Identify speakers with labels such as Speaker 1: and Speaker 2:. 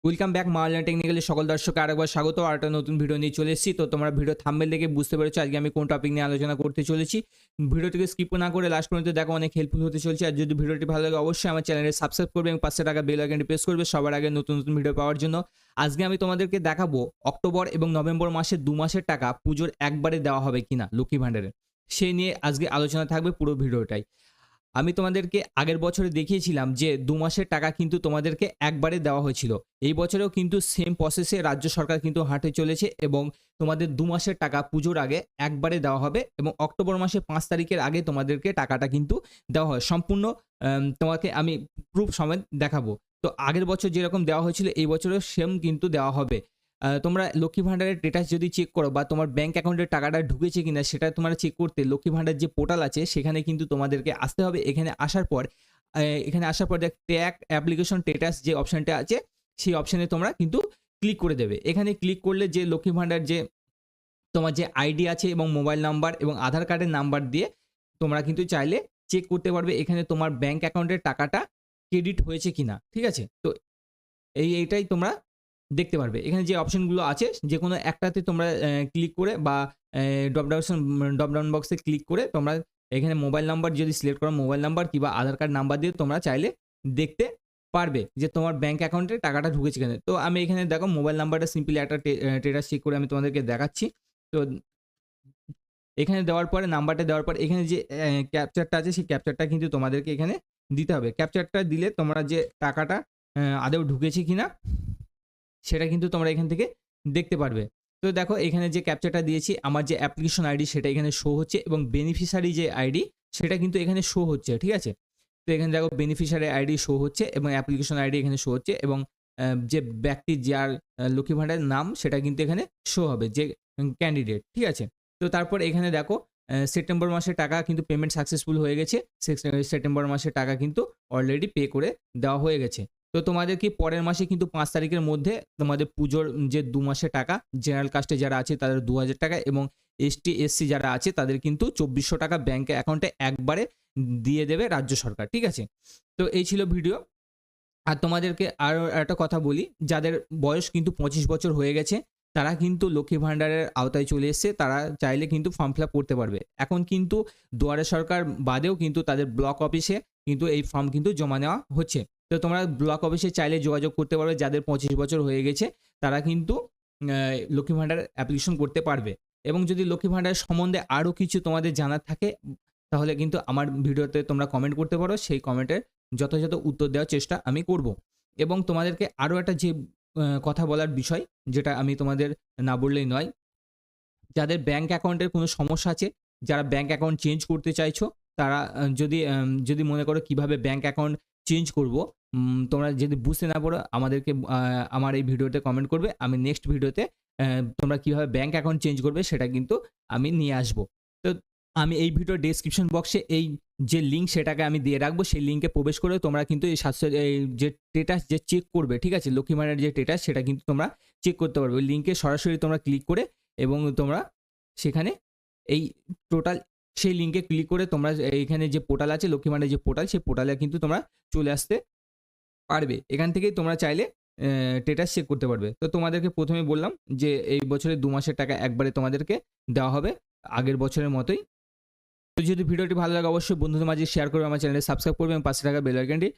Speaker 1: Welcome back মাওলানা technically সকল দর্শককে আরেকবার স্বাগত আর একটা নতুন ভিডিও নিয়ে চলে এসেছি। তো তোমরা ভিডিও থাম্বনেল দেখে বুঝতে পেরেছো আজকে আমি কোন টপিক নিয়ে আলোচনা করতে চলেছি। ভিডিওটিকে স্কিপ না করে লাস্ট পর্যন্ত দেখো, অনেক হেল্পফুল হতে চলছে। আর যদি ভিডিওটি ভালো লাগে অবশ্যই আমার চ্যানেলে সাবস্ক্রাইব করবে এবং পাশে টাকা বেল আইকনটি প্রেস করবে সবার আগে নতুন নতুন ভিডিও পাওয়ার জন্য। আজকে আমি তোমাদেরকে দেখাবো অক্টোবর এবং নভেম্বর মাসের 2 মাসের টাকা পুজোর একবারে দেওয়া হবে কিনা লক্ষ্মী ভাণ্ডারে, সেই নিয়ে আজকে আলোচনা থাকবে পুরো ভিডিওটাই। আমি তোমাদেরকে আগের বছরে দেখিয়েছিলাম যে 2 মাসের টাকা কিন্তু তোমাদেরকে একবারে দেওয়া হয়েছিল। এই বছরেও কিন্তু সেম প্রসেসে রাজ্য সরকার কিন্তু হাঁটে চলেছে এবং তোমাদের 2 মাসের টাকা পুজোর আগে একবারে দেওয়া হবে এবং অক্টোবর মাসে 5 তারিখের আগে তোমাদেরকে টাকাটা কিন্তু দেওয়া হয়। সম্পূর্ণ তোমাকে আমি প্রুফ সমেত দেখাবো। তো আগের বছর যেরকম দেওয়া হয়েছিল এই বছরেও সেম কিন্তু দেওয়া হবে। তোমরা লক্ষ্মী ভাণ্ডারের স্ট্যাটাস যদি চেক করো বা তোমার ব্যাংক অ্যাকাউন্টে টাকাটা ঢুকেছে কিনা সেটা তোমরা চেক করতে লক্ষ্মী ভাণ্ডার যে পোর্টাল আছে সেখানে কিন্তু তোমাদেরকে আসতে হবে। এখানে আসার পর ট্র্যাক অ্যাপ্লিকেশন স্ট্যাটাস যে অপশনটা আছে সেই অপশনে তোমরা কিন্তু ক্লিক করে দেবে। এখানে ক্লিক করলে যে লক্ষ্মী ভাণ্ডার যে তোমার যে আইডি আছে এবং মোবাইল নাম্বার এবং আধার কার্ডের নাম্বার দিয়ে তোমরা কিন্তু চাইলে চেক করতে পারবে এখানে তোমার ব্যাংক অ্যাকাউন্টের টাকাটা ক্রেডিট হয়েছে কিনা। ঠিক আছে, তো এইটাই তোমরা দেখতে পারবে। এখানে যে অপশনগুলো আছে যে কোনো একটাতে তোমরা ক্লিক করে বা ড্রপডাউন বক্সে ক্লিক করে তোমরা এখানে মোবাইল নাম্বার যদি সিলেক্ট করো মোবাইল নাম্বার কিংবা আধার কার্ড নাম্বার দিয়ে তোমরা চাইলে দেখতে পারবে যে তোমার ব্যাংক অ্যাকাউন্টে টাকাটা ঢুকেছে কিনা। তো আমি এখানে দেখো মোবাইল নাম্বারটা সিম্পলি একটা স্ট্যাটাস চেক করে আমি তোমাদেরকে দেখাচ্ছি। তো এখানে দেওয়ার পরে নাম্বারটা দেওয়ার পর এখানে যে ক্যাপচারটা আছে সেই ক্যাপচারটা কিন্তু তোমাদেরকে এখানে দিতে হবে। ক্যাপচারটা দিলে তোমরা যে টাকাটা আদৌ ঢুকেছে কিনা সেটা কিন্তু তোমরা এখান থেকে দেখতে পারবে। তো দেখো এখানে যে ক্যাপচারটা দিয়েছি আমার যে অ্যাপ্লিকেশন আইডি সেটা এখানে শো হচ্ছে এবং বেনিফিশিয়ারি যে আইডি সেটা কিন্তু এখানে শো হচ্ছে। ঠিক আছে, তো এখানে দেখো বেনিফিশিয়ারি আইডি শো হচ্ছে এবং অ্যাপ্লিকেশন আইডি এখানে শো হচ্ছে এবং যে ব্যক্তি যার লক্ষ্মী ভাণ্ডারের নাম সেটা কিন্তু এখানে শো হবে যে ক্যান্ডিডেট। ঠিক আছে, তো তারপর এখানে দেখো সেপ্টেম্বর মাসের টাকা কিন্তু পেমেন্ট সাকসেসফুল হয়ে গেছে। সেপ্টেম্বর মাসের টাকা কিন্তু অলরেডি পে করে দেওয়া হয়ে গেছে। তো তোমাদের কি পরের মাসে কিন্তু 5 তারিখের মধ্যে তোমাদের পুজোর যে 2 মাসের টাকা জেনারেল কাস্টে যারা আছে তাদের 2000 টাকা এবং এসটি এসসি যারা আছে তাদের কিন্তু 2400 টাকা ব্যাংক অ্যাকাউন্টে একবারে দিয়ে দেবে রাজ্য সরকার। ঠিক আছে, তো এই ছিল ভিডিও। আর তোমাদেরকে আরও একটা কথা বলি, যাদের বয়স কিন্তু 25 বছর হয়ে গেছে তারা কিন্তু লক্ষ্মী ভাণ্ডারের আওতায় চলে এসছে, তারা চাইলে কিন্তু ফর্ম ফিল আপ করতে পারবে। এখন কিন্তু দুয়ারে সরকার বাদেও কিন্তু তাদের ব্লক অফিসে কিন্তু এই ফর্ম কিন্তু জমা নেওয়া হচ্ছে। তো তোমরা ব্লক অফিসে চাইলে যোগাযোগ করতে পারবে, যাদের 25 বছর হয়ে গেছে তারা কিন্তু লক্ষ্মী ভাণ্ডার অ্যাপ্লিকেশন করতে পারবে। এবং যদি লক্ষ্মী ভাণ্ডার সম্বন্ধে আরও কিছু তোমাদের জানার থাকে তাহলে কিন্তু আমার ভিডিওতে তোমরা কমেন্ট করতে পারো, সেই কমেন্টের যথাযথ উত্তর দেওয়ার চেষ্টা আমি করব। এবং তোমাদেরকে আরও একটা যে কথা বলার বিষয় যেটা আমি তোমাদের না বললেই নয়, যাদের ব্যাংক অ্যাকাউন্টের কোনো সমস্যা আছে, যারা ব্যাংক অ্যাকাউন্ট চেঞ্জ করতে চাইছো তারা যদি মনে করো কিভাবে ব্যাংক অ্যাকাউন্ট চেঞ্জ করব, তোমরা যদি বুঝতে না পারো আমাদেরকে আমার এই ভিডিওতে কমেন্ট করবে। আমি নেক্সট ভিডিওতে তোমরা কিভাবে ব্যাংক অ্যাকাউন্ট চেঞ্জ করবে সেটা কিন্তু আমি নিয়ে আসবো। তো আমি এই ভিডিওর ডেসক্রিপশন বক্সে এই যে লিঙ্ক সেটাকে আমি দিয়ে রাখবো, সেই লিঙ্কে প্রবেশ করে তোমরা কিন্তু এই এই যে স্ট্যাটাস যে চেক করবে, ঠিক আছে, লক্ষ্মী ভাণ্ডারের যে স্ট্যাটাস সেটা কিন্তু তোমরা চেক করতে পারবে। ওই লিঙ্কে সরাসরি তোমরা ক্লিক করে এবং তোমরা সেখানে এই টোটাল সেই লিঙ্কে ক্লিক করে তোমরা এইখানে যে পোর্টাল আছে লক্ষ্মী ভাণ্ডারের যে পোর্টাল সেই পোর্টালে কিন্তু তোমরা চলে আসতে পারবে। এখান থেকেই তোমরা চাইলে স্ট্যাটাস চেক করতে পারবে। তো তোমাদেরকে প্রথমে বললাম যে এই বছরে 2 মাসের টাকা একবারে তোমাদেরকে দেওয়া হবে আগের বছরের মতোই। তো যদি ভিডিওটি ভালো লাগে অবশ্যই বন্ধুদের মাঝে শেয়ার করবে, আমার চ্যানেলে সাবস্ক্রাইব করবে এবং পাশে থাকা বেল আইকনটি